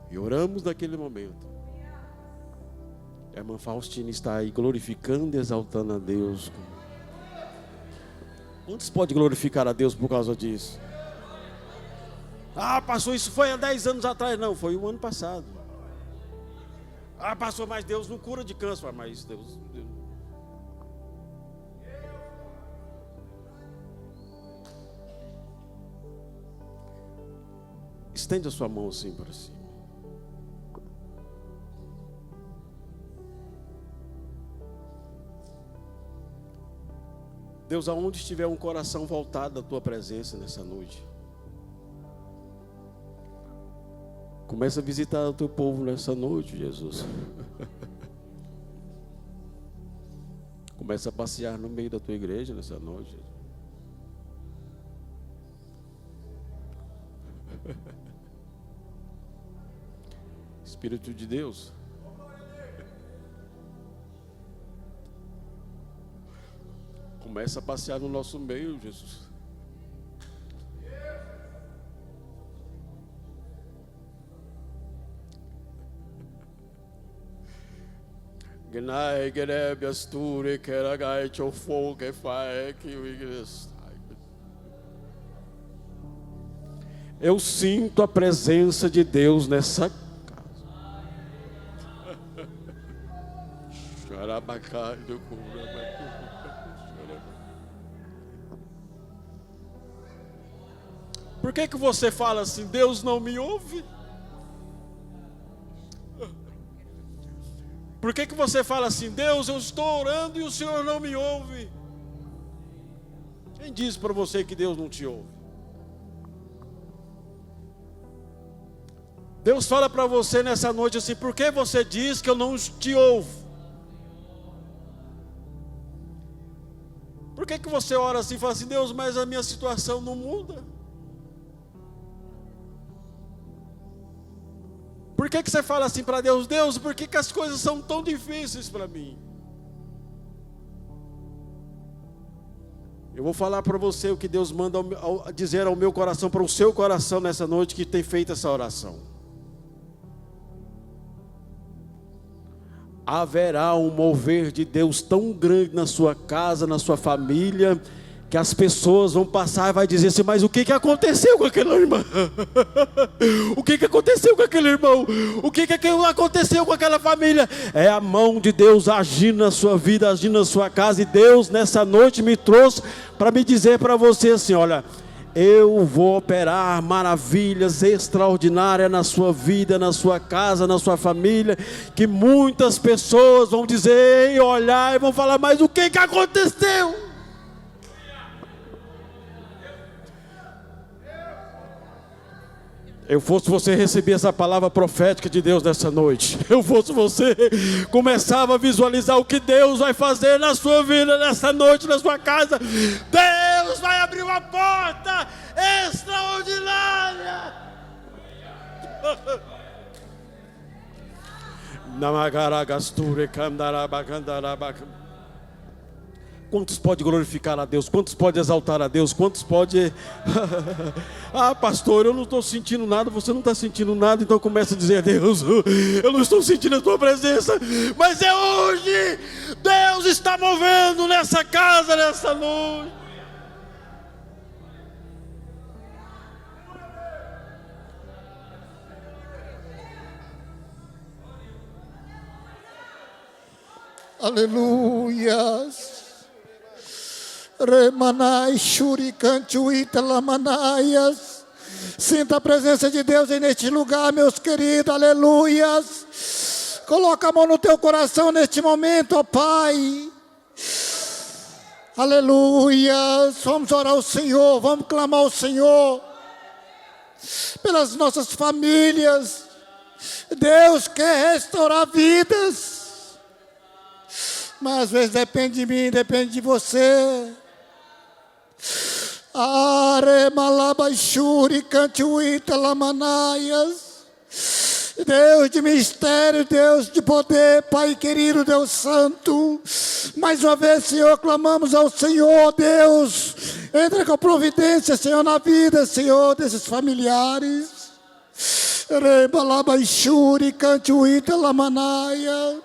E oramos naquele momento. A irmã Faustina está aí glorificando e exaltando a Deus. Quantos pode glorificar a Deus por causa disso? Ah, pastor, isso foi há 10 anos atrás. Não, foi o ano passado. Ah, pastor, mas Deus não cura de câncer. Mas Deus. Estende a sua mão assim para cima. Deus, aonde estiver um coração voltado à Tua presença nessa noite, começa a visitar o Teu povo nessa noite, Jesus. Começa a passear no meio da Tua igreja nessa noite. Espírito de Deus, começa a passear no nosso meio, Jesus. Eu sinto a presença de Deus nessa casa. Por que você fala assim, Deus não me ouve? Por que você fala assim, Deus, eu estou orando e o Senhor não me ouve? Quem diz para você que Deus não te ouve? Deus fala para você nessa noite assim, por que você diz que eu não te ouvo? Por que você ora assim e fala assim, Deus, mas a minha situação não muda? Por que você fala assim para Deus, Deus, por que as coisas são tão difíceis para mim? Eu vou falar para você o que Deus manda dizer ao meu coração, para o seu coração nessa noite que tem feito essa oração. Haverá um mover de Deus tão grande na sua casa, na sua família, que as pessoas vão passar e vai dizer assim, mas o que aconteceu com aquela irmã? O que aconteceu com aquele irmão? O que aconteceu com aquela família? É a mão de Deus agindo na sua vida, agindo na sua casa. E Deus nessa noite me trouxe para me dizer para você assim, olha, eu vou operar maravilhas extraordinárias na sua vida, na sua casa, na sua família, que muitas pessoas vão dizer, e olhar e vão falar, mas o que aconteceu? Eu fosse você receber essa palavra profética de Deus nessa noite. Eu fosse você, começava a visualizar o que Deus vai fazer na sua vida nessa noite, na sua casa. Deus vai abrir uma porta extraordinária. Quantos pode glorificar a Deus? Quantos pode exaltar a Deus? Quantos pode... Ah, pastor, eu não estou sentindo nada. Você não está sentindo nada. Então começa a dizer a Deus, eu não estou sentindo a tua presença, mas é hoje. Deus está movendo nessa casa, nessa noite. Aleluias. Remanai shuricantuita lamanaias. Sinta a presença de Deus neste lugar, meus queridos, aleluias. Coloca a mão no teu coração neste momento, ó Pai. Aleluia. Vamos orar ao Senhor, vamos clamar ao Senhor pelas nossas famílias. Deus quer restaurar vidas, mas às vezes depende de mim, depende de você. Aremalabaixuri cantuita lamanaias. Deus de mistério, Deus de poder, Pai querido, Deus santo. Mais uma vez, Senhor, clamamos ao Senhor, Deus. Entra com providência, Senhor, na vida, Senhor, desses familiares. Rebalabaixuri cantuita lamanaia.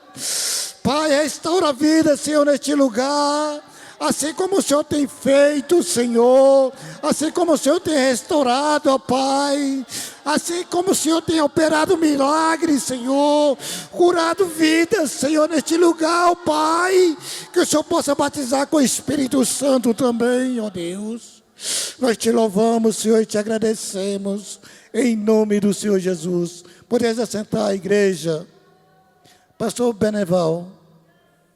Pai, restaura a vida, Senhor, neste lugar. Assim como o Senhor tem feito, Senhor, assim como o Senhor tem restaurado, ó Pai, assim como o Senhor tem operado milagres, Senhor, curado vidas, Senhor, neste lugar, ó Pai, que o Senhor possa batizar com o Espírito Santo também, ó Deus. Nós te louvamos, Senhor, e te agradecemos, em nome do Senhor Jesus. Podeis assentar a igreja. Pastor Beneval.